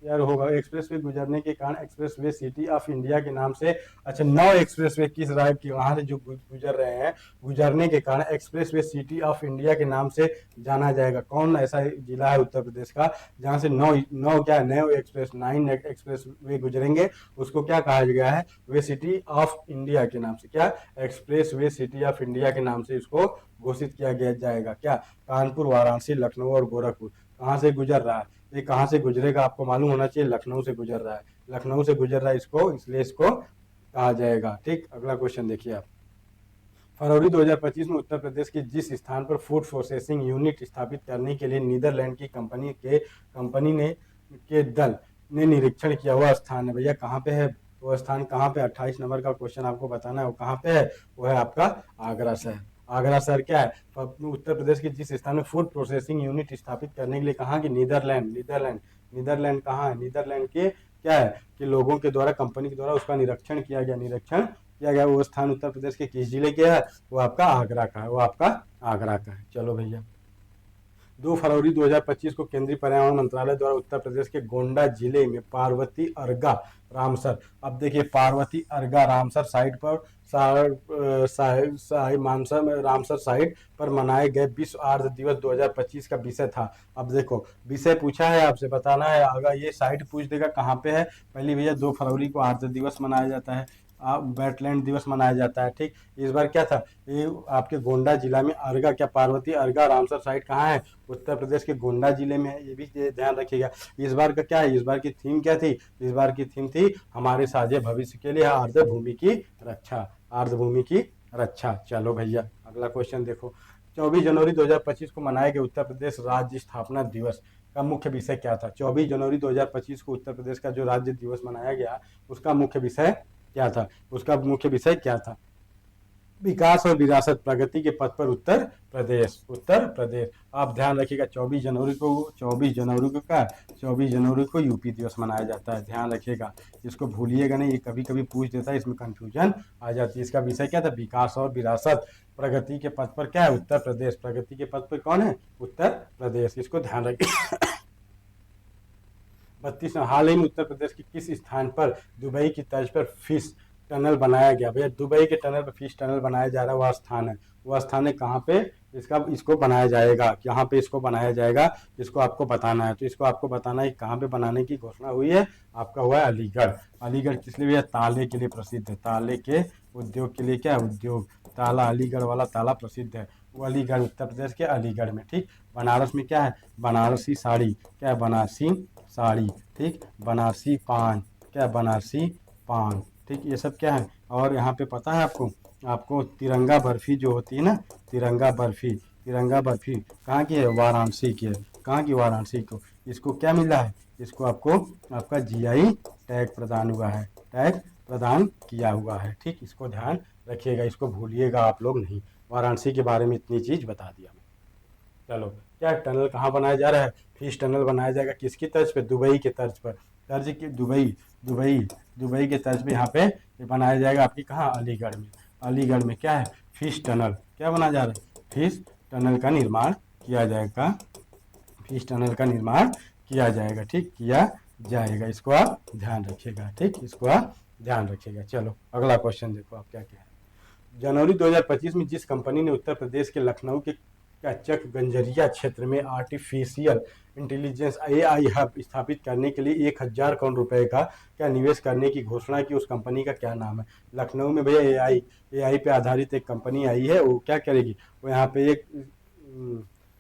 ईयर होगा, एक्सप्रेसवे गुजरने के कारण एक्सप्रेसवे सिटी ऑफ इंडिया के नाम से। अच्छा, 9 एक्सप्रेसवे किस राज्य की वहां से जो गुजर रहे हैं, गुजरने के कारण एक्सप्रेसवे सिटी ऑफ इंडिया के नाम से जाना जाएगा। कौन ऐसा जिला है उत्तर प्रदेश का जहां से 9 क्या है, 9 एक्सप्रेस वे गुजरेंगे, उसको क्या कहा गया है, वे सिटी ऑफ इंडिया के नाम से, क्या express way city of India के नाम से इसको घोषित किया गया जाएगा। क्या कानपुर, वाराणसी, लखनऊ और गोरखपुर कहाँ से गुजर रहा है, ये कहाँ से गुजरेगा आपको मालूम होना चाहिए, लखनऊ से गुजर रहा है, लखनऊ से गुजर रहा है इसको, इसलिए इसको कहा जाएगा। ठीक, अगला क्वेश्चन देखिए आप। फरवरी 2025 में उत्तर प्रदेश के जिस स्थान पर फूड प्रोसेसिंग यूनिट स्थापित करने के लिए नीदरलैंड की कंपनी ने के दल ने निरीक्षण किया, हुआ स्थान है भैया कहाँ पे है, वो स्थान कहाँ पे, 28 नंबर का क्वेश्चन आपको बताना है, वो कहाँ पे है, वो है आपका आगरा शहर। आगरा शहर क्या है, उत्तर प्रदेश के जिस स्थान में फूड प्रोसेसिंग यूनिट स्थापित करने के लिए, कहाँ की, नीदरलैंड कहाँ है, नीदरलैंड के क्या है कि लोगों के द्वारा, कंपनी के द्वारा उसका निरीक्षण किया गया, वो स्थान उत्तर प्रदेश के किस जिले के है, वो आपका आगरा का है, वो आपका आगरा का है। चलो भैया, 2 फरवरी 2025 को केंद्रीय पर्यावरण मंत्रालय द्वारा उत्तर प्रदेश के गोंडा जिले में पार्वती अर्गा रामसर, अब देखिए पार्वती अर्गा रामसर साइट पर रामसर साइट पर मनाए गए विश्व आर्द्र दिवस 2025 का विषय था। अब देखो विषय पूछा है, आपसे बताना है, अगर ये साइट पूछ देगा कहाँ पे है, पहले भैया 2 फरवरी को आर्द्र दिवस मनाया जाता है, वेटलैंड दिवस मनाया जाता है। ठीक, इस बार क्या था, ये आपके गोंडा जिला में अर्गा, क्या पार्वती अर्गा रामसर साइट कहाँ है, उत्तर प्रदेश के गोंडा जिले में है, ये भी ध्यान रखिएगा। इस बार का क्या है, इस बार की थीम क्या थी, इस बार की थीम थी हमारे साझे भविष्य के लिए आर्द्र भूमि की रक्षा, आर्द्र भूमि की रक्षा। चलो भैया अगला क्वेश्चन देखो। 24 जनवरी 2025 को मनाए गए उत्तर प्रदेश राज्य स्थापना दिवस का मुख्य विषय क्या था। 24 जनवरी 2025 को उत्तर प्रदेश का जो राज्य दिवस मनाया गया, उसका मुख्य विषय क्या था, उसका मुख्य विषय क्या था, विकास और विरासत, प्रगति के पथ पर उत्तर प्रदेश। आप ध्यान रखिएगा 24 जनवरी को यूपी दिवस मनाया जाता है, ध्यान रखिएगा, इसको भूलिएगा नहीं, ये कभी कभी पूछ देता है, इसमें कंफ्यूजन आ जाती है। इसका विषय क्या था, विकास और विरासत, प्रगति के पथ पर क्या है, उत्तर प्रदेश, प्रगति के पथ पर कौन है, उत्तर प्रदेश, इसको ध्यान रखिए। 32 हाल ही में उत्तर प्रदेश के किस स्थान पर दुबई की तर्ज पर फिश टनल बनाया गया, भैया दुबई के टनल पर फिश टनल बनाया जा रहा है, वह स्थान है कहाँ पे, इसको बनाया जाएगा, यहाँ पे इसको बनाया जाएगा, इसको आपको बताना है। तो इसको आपको बताना है कहाँ पे बनाने की घोषणा हुई है, आपका हुआ है अलीगढ़ किस लिए भैया, ताले के लिए प्रसिद्ध है, ताले के उद्योग के लिए, क्या उद्योग, ताला, अलीगढ़ वाला ताला प्रसिद्ध है, वो अलीगढ़, उत्तर प्रदेश के अलीगढ़ में। ठीक, बनारस में क्या है, बनारसी साड़ी, क्या है, बनारसी साड़ी। ठीक, बनारसी पान, क्या है, बनारसी पान। ठीक, ये सब क्या है, और यहाँ पे पता है आपको तिरंगा बर्फी जो होती है ना, तिरंगा बर्फी कहाँ की है, वाराणसी की है, कहाँ की, वाराणसी को, इसको क्या मिला है, इसको आपका जीआई टैग प्रदान हुआ है, टैग प्रदान किया हुआ है। ठीक, इसको ध्यान रखिएगा, इसको भूलिएगा आप लोग नहीं, वाराणसी के बारे में इतनी चीज बता दिया। चलो, क्या टनल कहाँ बनाया जा रहा है, फिश टनल बनाया जाएगा, किसकी तर्ज पे, दुबई के तर्ज पर, दुबई के तर्ज पे यहाँ पे ये बनाया जाएगा, आपकी कहाँ, अलीगढ़ में क्या है, फिश टनल, क्या बनाया जा रहा है, फिश टनल का निर्माण किया जाएगा, ठीक, किया जाएगा, इसको आप ध्यान रखिएगा। ठीक, इसको आप ध्यान रखिएगा। चलो अगला क्वेश्चन देखो आप क्या है। जनवरी 2025 में जिस कंपनी ने उत्तर प्रदेश के लखनऊ के चक गंजरिया क्षेत्र में आर्टिफिशियल इंटेलिजेंस AI हब स्थापित करने के लिए 1000 करोड़ रुपए का क्या निवेश करने की घोषणा की, उस कंपनी का क्या नाम है। लखनऊ में भैया AI पे आधारित एक कंपनी आई है, वो क्या करेगी, वो यहाँ पे एक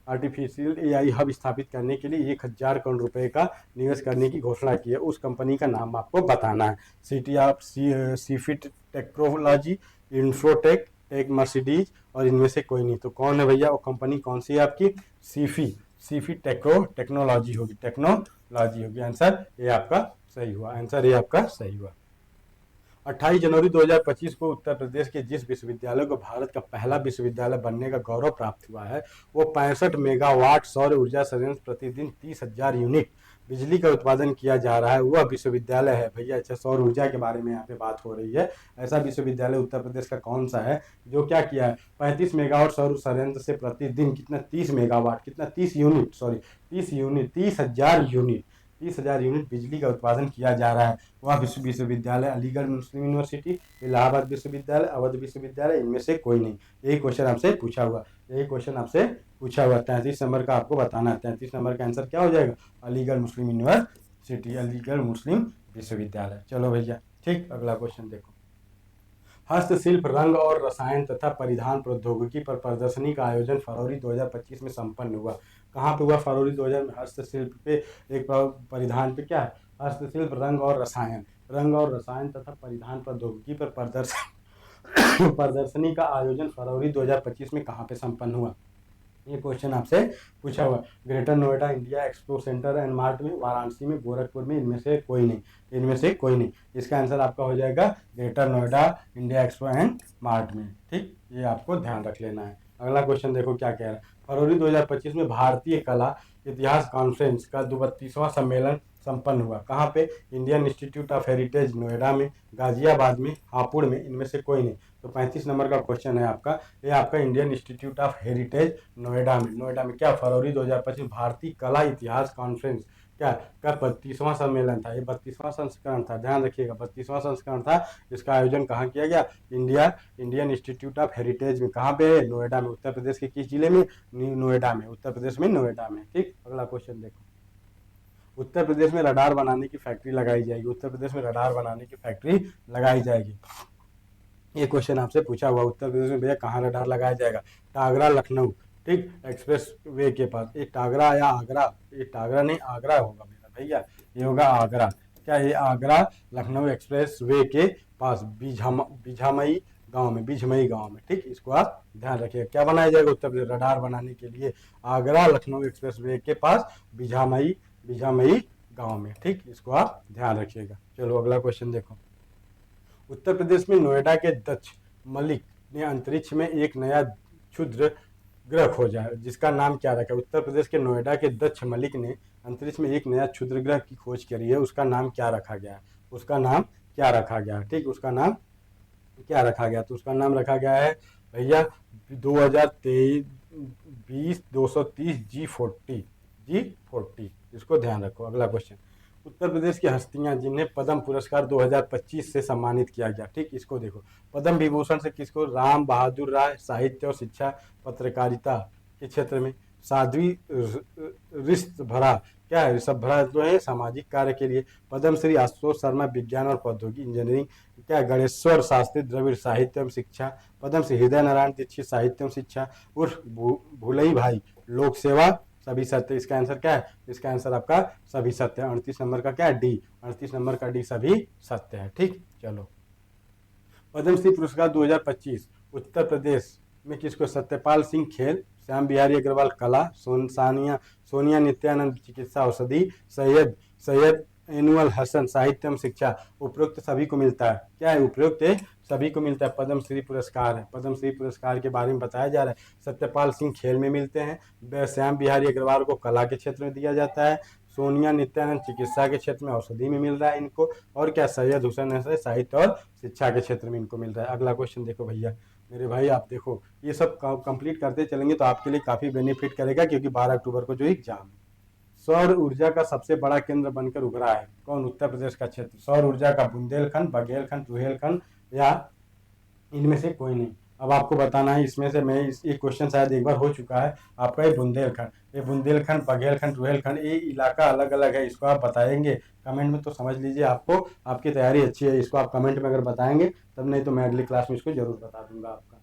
आर्टिफिशियल AI हब स्थापित करने के लिए 1000 करोड़ रुपए का निवेश करने की घोषणा की है, उस कंपनी का नाम आपको बताना है। सिटी ऑफ सीफिट टेक्नोलॉजी, इंफ्रोटेक, टेक, मर्सिडीज और इनमें से कोई नहीं, तो कौन है भैया, वो कंपनी कौन सी है आपकी, सीफी टेक्नोलॉजी होगी। आंसर ये आपका सही हुआ। 28 जनवरी 2025 को उत्तर प्रदेश के जिस विश्वविद्यालय को भारत का पहला विश्वविद्यालय बनने का गौरव प्राप्त हुआ है, वो 65 मेगावाट सौर ऊर्जा संयंत्र प्रतिदिन 30,000 यूनिट बिजली का उत्पादन किया जा रहा है वह विश्वविद्यालय है भैया। अच्छा, सौर ऊर्जा के बारे में यहाँ पे बात हो रही है। ऐसा विश्वविद्यालय उत्तर प्रदेश का कौन सा है जो क्या किया है, 35 मेगावाट सौर संयंत्र से प्रतिदिन कितना, 30 मेगावाट, कितना, 30 unit, sorry 30 unit, 30,000 unit, 30,000 unit बिजली का उत्पादन किया जा रहा है। वह विश्वविद्यालय अलीगढ़ मुस्लिम यूनिवर्सिटी, इलाहाबाद विश्वविद्यालय, अवध विश्वविद्यालय, इनमें से कोई नहीं। यही क्वेश्चन आपसे पूछा हुआ, यही क्वेश्चन आपसे पूछा हुआ। 33 नंबर का आपको बताना है। 33 नंबर का आंसर क्या हो जाएगा, अलीगढ़ मुस्लिम यूनिवर्सिटी, अलीगढ़ मुस्लिम विश्वविद्यालय। चलो भैया, ठीक, अगला क्वेश्चन देखो। हस्तशिल्प, रंग और रसायन तथा परिधान प्रौद्योगिकी पर प्रदर्शनी का आयोजन फरवरी 2025 में संपन्न हुआ। कहाँ पे हुआ, फरवरी 2000 में। हस्तशिल्प पे, एक परिधान पे क्या है, हस्तशिल्प, रंग और रसायन तथा परिधान प्रौद्योगिकी पर प्रदर्शनी का आयोजन फरवरी 2025 में कहाँ पे संपन्न हुआ। ये क्वेश्चन आपसे पूछा हुआ। Greater Noida India expo centre and mart में, वाराणसी में, गोरखपुर में, इनमें से कोई नहीं, इनमें से कोई नहीं। इसका आंसर आपका हो जाएगा greater Noida India expo and mart में। ठीक, ये आपको ध्यान रख लेना है। अगला क्वेश्चन देखो क्या कह रहा है। फरवरी 2025 में भारतीय कला इतिहास कॉन्फ्रेंस का 32वां सम्मेलन संपन्न हुआ। कहाँ पे, Indian institute of heritage Noida में, गाजियाबाद में, हापुड़ में, इनमें से कोई नहीं। तो 35 नंबर का क्वेश्चन है आपका, ये आपका Indian institute of heritage Noida में। नोएडा में क्या, फरवरी 2025 भारतीय कला इतिहास कॉन्फ्रेंस क्या का 32वां सम्मेलन था। ये 32वां संस्करण था, ध्यान रखिएगा, 32वां संस्करण था। इसका आयोजन कहाँ किया गया, इंडियन इंस्टीट्यूट ऑफ हेरिटेज में। कहाँ पे, नोएडा में। उत्तर प्रदेश के किस जिले में, नोएडा में, उत्तर प्रदेश में नोएडा में। ठीक, अगला क्वेश्चन देखो। उत्तर प्रदेश में रडार बनाने की फैक्ट्री लगाई जाएगी। उत्तर प्रदेश में रडार बनाने की फैक्ट्री लगाई जाएगी। ये क्वेश्चन आपसे पूछा हुआ, उत्तर प्रदेश में भैया कहाँ रडार लगाया जाएगा, टागरा लखनऊ, ठीक, एक्सप्रेस वे के पास। ये टागरा या आगरा, ये टागरा नहीं, आगरा होगा मेरा भैया, ये होगा आगरा। क्या, ये आगरा लखनऊ एक्सप्रेस वे के पास, बिझमई गांव में। ठीक, इसको आप ध्यान रखिएगा। क्या बनाया जाएगा उत्तर प्रदेश, रडार बनाने के लिए आगरा लखनऊ एक्सप्रेस वे के पास, बिझमई गांव में। ठीक, इसको आप ध्यान रखिएगा। चलो अगला क्वेश्चन देखो। उत्तर प्रदेश में नोएडा के दक्ष मलिक ने अंतरिक्ष में एक नया क्षुद्र ग्रह खोजा है, जिसका नाम क्या रखा है। उत्तर प्रदेश के नोएडा के दक्ष मलिक ने अंतरिक्ष में एक नया क्षुद्र ग्रह की खोज करी है, उसका नाम क्या रखा गया है, उसका नाम क्या रखा गया है। ठीक, उसका नाम क्या रखा गया, तो उसका नाम रखा गया है भैया 2023-230 G40। इसको ध्यान रखो। अगला क्वेश्चन, उत्तर प्रदेश की हस्तियां जिन्हें पद्म पुरस्कार 2025 से सम्मानित किया गया। ठीक, इसको देखो। पद्म विभूषण से किसको, राम बहादुर राय, साहित्य और शिक्षा पत्रकारिता के क्षेत्र में। साध्वी ऋषभरा, क्या है, ऋषभरा जो है सामाजिक कार्य के लिए। पद्म श्री आशुतोष शर्मा, विज्ञान और प्रौद्योगिकी इंजीनियरिंग। क्या, गणेश्वर शास्त्री द्रविड़, साहित्य एवं शिक्षा। पद्म श्री हृदय नारायण दीक्षित, साहित्य एवं शिक्षा, उर्फ भूलई भाई, लोक सेवा, सभी सत्य। इसका आंसर क्या है, इसका आंसर आपका सभी सत्य है। 38 नंबर का क्या है, डी, 38 नंबर का डी, सभी सत्य है। ठीक, चलो। पद्मश्री पुरस्कार 2025 उत्तर प्रदेश में किसको, सत्यपाल सिंह खेल, श्याम बिहारी अग्रवाल कला, सोनिया नित्यानंद चिकित्सा औषधि, सैयद एनुअल हसन साहित्य एवं शिक्षा। उपरोक्त सभी को मिलता है। क्या है, उपरोक्त सभी को मिलता है, पद्मश्री पुरस्कार है। पद्मश्री पुरस्कार के बारे में बताया जा रहा है। सत्यपाल सिंह खेल में मिलते हैं, श्याम बिहारी अग्रवाल को कला के क्षेत्र में दिया जाता है, सोनिया नित्यानंद चिकित्सा के क्षेत्र में औषधि में मिल रहा है इनको, और क्या, सैयद हुसैन है साहित्य और शिक्षा के क्षेत्र में इनको मिल रहा है। अगला क्वेश्चन देखो भैया मेरे भाई, आप देखो ये सब कंप्लीट करते चलेंगे तो आपके लिए काफी बेनिफिट करेगा, क्योंकि 12 अक्टूबर को जो एग्जाम है। सौर ऊर्जा का सबसे बड़ा केंद्र बनकर उभरा है कौन, उत्तर प्रदेश का क्षेत्र। सौर ऊर्जा का बुंदेलखंड, बघेलखंड, रुहेलखंड या इनमें से कोई नहीं। अब आपको बताना है इसमें से, मैं ये क्वेश्चन शायद एक बार हो चुका है आपका। ये बुंदेलखंड, बघेलखंड, रुहेलखंड, ये इलाका अलग अलग है, इसको आप बताएंगे कमेंट में तो समझ लीजिए आपको, आपकी तैयारी अच्छी है। इसको आप कमेंट में अगर बताएंगे तब, नहीं तो मैं अगली क्लास में इसको जरूर बता दूंगा आपका।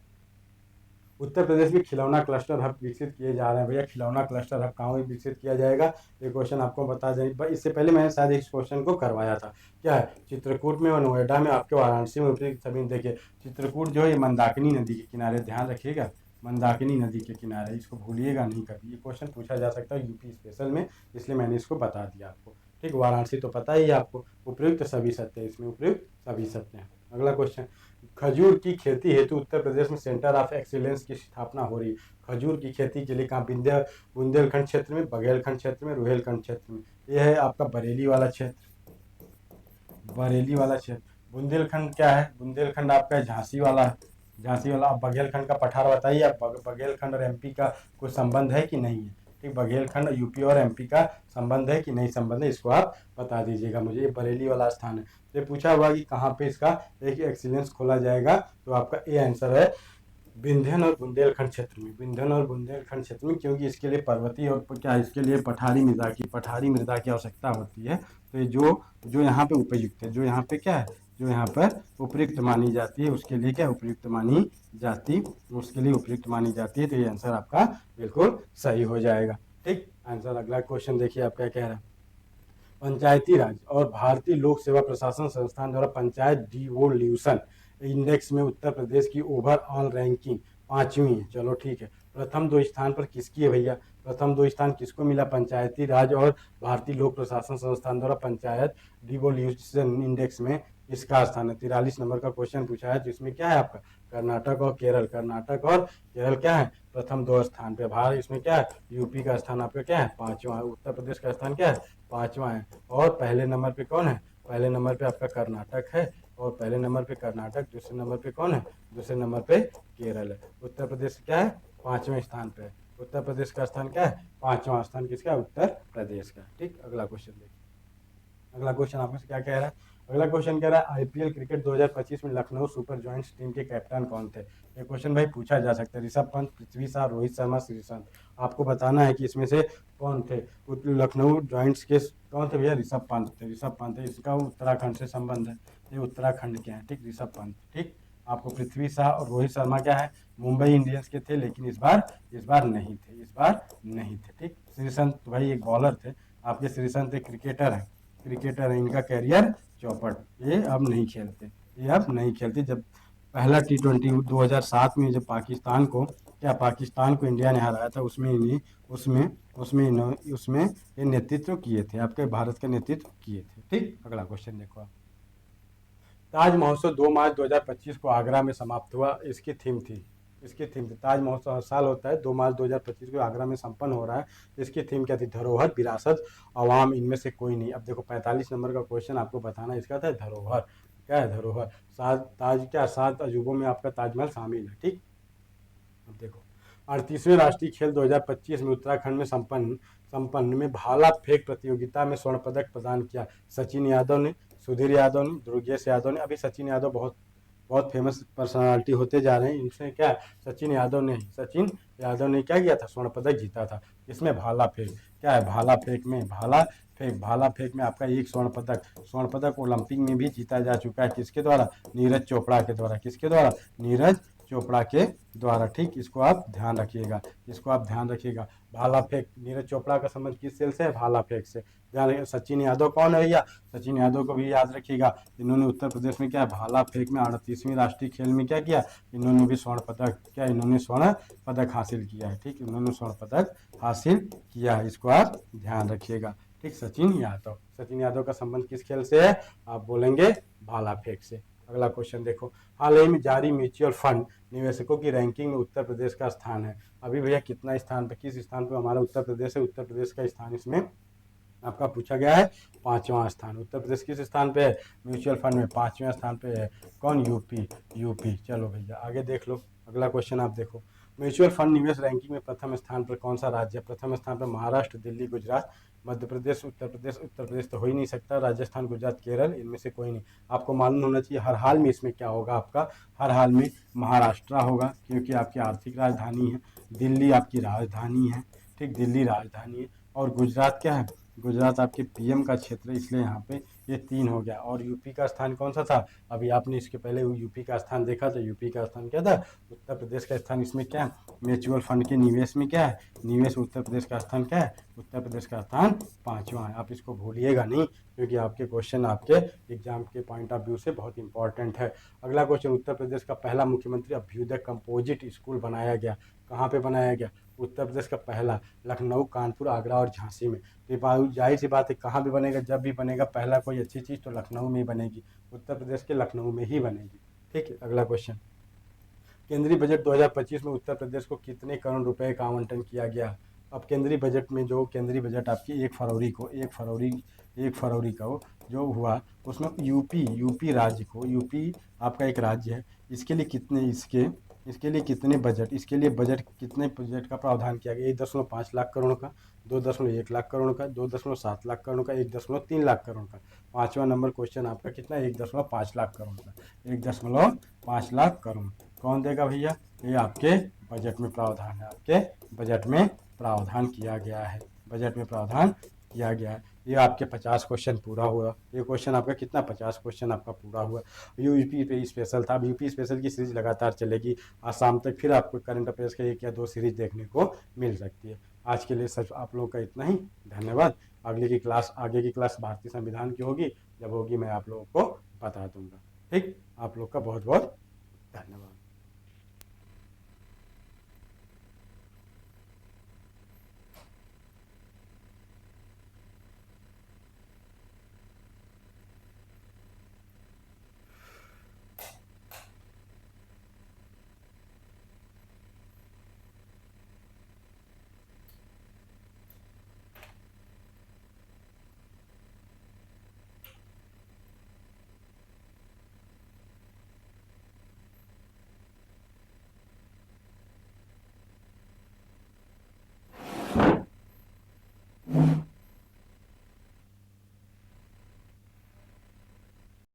उत्तर प्रदेश में खिलौना क्लस्टर हब विकसित किए जा रहे हैं भैया। खिलौना क्लस्टर हब कहाँ विकसित किया जाएगा, ये क्वेश्चन आपको बता दें। इससे पहले मैंने शायद इस क्वेश्चन को करवाया था। क्या है, चित्रकूट में और नोएडा में, आपके वाराणसी में। सभी देखिए, चित्रकूट जो है ये मंदाकिनी नदी के किनारे, ध्यान रखिएगा, मंदाकिनी नदी के किनारे, इसको भूलिएगा नहीं कभी। ये क्वेश्चन पूछा जा सकता है यूपी स्पेशल में, इसलिए मैंने इसको बता दिया आपको। ठीक, वाराणसी तो पता ही है आपको। उपयुक्त सभी सत्य, इसमें उपयुक्त सभी सत्य हैं। अगला क्वेश्चन, खजूर की खेती हेतु उत्तर प्रदेश में सेंटर ऑफ एक्सीलेंस की स्थापना हो रही है। खजूर की खेती के लिए कहाँ? बुंदेलखंड क्षेत्र में, बघेलखंड क्षेत्र में, रुहेलखंड क्षेत्र में। यह है आपका बरेली वाला क्षेत्र, बरेली वाला क्षेत्र। बुंदेलखंड क्या है? बुंदेलखंड आपका झांसी वाला है, झांसी वाला। आप बघेलखंड का पठार बताइए, आप बघेलखंड और एमपी का कोई संबंध है कि नहीं है? ठीक, बघेलखंड यूपी और एमपी का संबंध है कि नहीं संबंध है, इसको आप बता दीजिएगा मुझे। ये बरेली वाला स्थान है। ये पूछा हुआ कि कहाँ पे इसका एक एक्सीलेंस खोला जाएगा, तो आपका ए आंसर है विंध्यन और बुंदेलखंड क्षेत्र में, विंध्यन और बुंदेलखंड क्षेत्र में, क्योंकि इसके लिए पर्वतीय और क्या, इसके लिए पठारी मृदा की आवश्यकता होती है। तो ये जो यहाँ पे उपयुक्त है, जो यहाँ पे क्या है, जो यहाँ पर उपयुक्त मानी जाती है, उसके लिए क्या उपयुक्त मानी जाती, उसके लिए उपयुक्त मानी जाती है। तो ये आंसर आपका बिल्कुल सही हो जाएगा। ठीक, आंसर अगला क्वेश्चन देखिए आप क्या कह रहा है। पंचायती राज और भारतीय लोक सेवा प्रशासन संस्थान द्वारा पंचायत डिवोल्यूशन इंडेक्स में उत्तर प्रदेश की ओवरऑल रैंकिंग 5वीं है। चलो ठीक है, प्रथम 2 स्थान पर किसकी है भैया? प्रथम 2 स्थान किसको मिला? पंचायती राज और भारतीय लोक प्रशासन संस्थान द्वारा पंचायत डिवोल्यूशन इंडेक्स में इसका स्थान है। 43 नंबर का क्वेश्चन पूछा है, जिसमें क्या है आपका कर्नाटक और केरल, कर्नाटक और केरल क्या है प्रथम 2 स्थान पे। भारत इसमें क्या है, यूपी का स्थान आपका क्या है 5वां है, उत्तर प्रदेश का स्थान क्या है 5वां है। और पहले नंबर पे कौन है? पहले नंबर पे आपका कर्नाटक है, और पहले नंबर पे कर्नाटक, दूसरे नंबर पे कौन है? दूसरे नंबर पे केरल है। उत्तर प्रदेश क्या है 5वें स्थान पे है। उत्तर प्रदेश का स्थान क्या है 5वां स्थान किसका? उत्तर प्रदेश का। ठीक, अगला क्वेश्चन देखिए। अगला क्वेश्चन आपसे क्या कह रहा है? अगला क्वेश्चन कह रहा है आईपीएल क्रिकेट 2025 में लखनऊ सुपर जॉइंट्स टीम के कैप्टन कौन थे? ये क्वेश्चन भाई पूछा जा सकता है। ऋषभ पंत, पृथ्वी शॉ, रोहित शर्मा, श्रीशांत। आपको बताना है कि इसमें से कौन थे। लखनऊ जॉइंट्स के कौन थे भैया? ऋषभ पंत थे, ऋषभ पंत है। इसका उत्तराखंड से संबंध है, ये उत्तराखंड के हैं। ठीक, ऋषभ पंत। ठीक, आपको पृथ्वी शॉ और रोहित शर्मा क्या है मुंबई इंडियंस के थे, लेकिन इस बार नहीं थे, इस बार नहीं थे। ठीक, श्रीशांत भाई एक बॉलर थे आपके, श्रीशांत एक क्रिकेटर है, क्रिकेटर है। इनका कैरियर चौपट, ये अब नहीं खेलते, ये अब नहीं खेलते। जब पहला T20 2007 में जब पाकिस्तान को इंडिया ने हराया था, उसमें ये नेतृत्व किए थे, आपके भारत का नेतृत्व किए थे। ठीक, अगला क्वेश्चन देखो आप। ताज महोत्सव 2 मार्च 2025 को आगरा में समाप्त हुआ, इसकी थीम थी ताज महोत्सव हर साल होता है 2 मार्च 2025 को आगरा में संपन्न हो रहा है। इसकी थीम क्या थी? धरोहर, विरासत, अवाम, इनमें से कोई नहीं। अब देखो 45 नंबर का क्वेश्चन आपको बताना, इसका था धरोहर। क्या है? धरोहर। सात अजूबों में आपका ताजमहल शामिल है। ठीक, अब देखो 38वें राष्ट्रीय खेल 2025 में उत्तराखंड में संपन्न में भाला फेंक प्रतियोगिता में स्वर्ण पदक प्रदान किया सचिन यादव ने, सुधीर यादव ने, ध्रुवेश यादव ने। अभी सचिन यादव बहुत बहुत फेमस पर्सनालिटी होते जा रहे हैं। इनसे क्या सचिन यादव ने क्या किया था? स्वर्ण पदक जीता था। इसमें भाला फेंक क्या है? भाला फेंक में आपका एक स्वर्ण पदक ओलंपिक में भी जीता जा चुका है। किसके द्वारा? नीरज चोपड़ा के द्वारा। किसके द्वारा? नीरज चोपड़ा के द्वारा। ठीक, इसको आप ध्यान रखिएगा। भाला फेंक, नीरज चोपड़ा का संबंध किस खेल से है? भाला फेंक से। ध्यान रखिए। सचिन यादव कौन है भैया? सचिन यादव को भी याद रखिएगा। इन्होंने उत्तर प्रदेश में क्या भाला फेंक में 38वीं राष्ट्रीय खेल में क्या किया? इन्होंने भी स्वर्ण पदक हासिल किया है। ठीक, इन्होंने स्वर्ण पदक हासिल किया है, इसको आप ध्यान रखिएगा। ठीक, सचिन यादव का संबंध किस खेल से है? आप बोलेंगे भाला फेंक से। अगला क्वेश्चन देखो। हाल ही में जारी म्यूचुअल फंड निवेशकों की रैंकिंग में उत्तर प्रदेश का स्थान है। अभी भैया किस स्थान पे हमारा उत्तर प्रदेश है? उत्तर प्रदेश का स्थान इसमें आपका पूछा गया है 5वां स्थान। उत्तर प्रदेश किस स्थान पे है? म्यूचुअल फंड में 5वें स्थान पे है। कौन? यूपी। चलो भैया आगे देख लो। अगला क्वेश्चन आप देखो। म्यूचुअल फंड निवेश रैंकिंग में प्रथम स्थान पर कौन सा राज्य है? प्रथम स्थान पर महाराष्ट्र, दिल्ली, गुजरात, मध्य प्रदेश, उत्तर प्रदेश तो हो ही नहीं सकता, राजस्थान, गुजरात, केरल, इनमें से कोई नहीं। आपको मालूम होना चाहिए हर हाल में इसमें क्या होगा आपका, हर हाल में महाराष्ट्र होगा, क्योंकि आपकी आर्थिक राजधानी है। दिल्ली आपकी राजधानी है। ठीक, दिल्ली राजधानी है। और गुजरात क्या है? गुजरात आपके पीएम का क्षेत्र है, इसलिए यहाँ पे ये 3 हो गया। और यूपी का स्थान कौन सा था? अभी आपने इसके पहले यूपी का स्थान देखा था। यूपी का स्थान क्या था? उत्तर प्रदेश का स्थान इसमें क्या है? म्यूचुअल फंड के निवेश में क्या है? निवेश उत्तर प्रदेश का स्थान क्या है? उत्तर प्रदेश का स्थान 5वां है। आप इसको भूलिएगा नहीं, क्योंकि आपके क्वेश्चन आपके एग्जाम के पॉइंट ऑफ व्यू से बहुत इंपॉर्टेंट है। अगला क्वेश्चन। उत्तर प्रदेश का पहला मुख्यमंत्री अभ्युदय कंपोजिट स्कूल बनाया गया, कहाँ पे बनाया गया? उत्तर प्रदेश का पहला, लखनऊ, कानपुर, आगरा और झांसी में। तो जाहिर सी बात है कहाँ भी बनेगा, जब भी बनेगा पहला कोई अच्छी चीज़ तो लखनऊ में ही बनेगी, उत्तर प्रदेश के लखनऊ में ही बनेगी। ठीक है, अगला क्वेश्चन, केंद्रीय बजट 2025 में उत्तर प्रदेश को कितने करोड़ रुपए का आवंटन किया गया। अब केंद्रीय बजट में जो केंद्रीय बजट आपकी 1 फरवरी को जो हुआ, उसमें यूपी राज्य को, यूपी आपका एक राज्य है, इसके लिए कितने इसके लिए कितने बजट, इसके लिए बजट कितने बजट का प्रावधान किया गया। 1.5 लाख करोड़ का, 2.1 लाख करोड़ का, 2.7 लाख करोड़ का, 1.3 लाख करोड़ का। 5वां नंबर क्वेश्चन आपका कितना, 1.5 लाख करोड़ का, 1.5 लाख करोड़। कौन देगा भैया, ये आपके बजट में प्रावधान है, आपके बजट में प्रावधान किया गया है, बजट में प्रावधान किया गया है। ये आपके 50 क्वेश्चन पूरा हुआ। ये क्वेश्चन आपका कितना, 50 क्वेश्चन आपका पूरा हुआ। यूपी पे स्पेशल था। अब यूपी स्पेशल की सीरीज लगातार चलेगी, आज शाम तक फिर आपको करंट अफेयर्स का 1 या 2 सीरीज देखने को मिल सकती है। आज के लिए सच आप लोगों का इतना ही, धन्यवाद। आगे की क्लास भारतीय संविधान की होगी, जब होगी मैं आप लोगों को बता दूंगा। ठीक, आप लोग का बहुत बहुत धन्यवाद।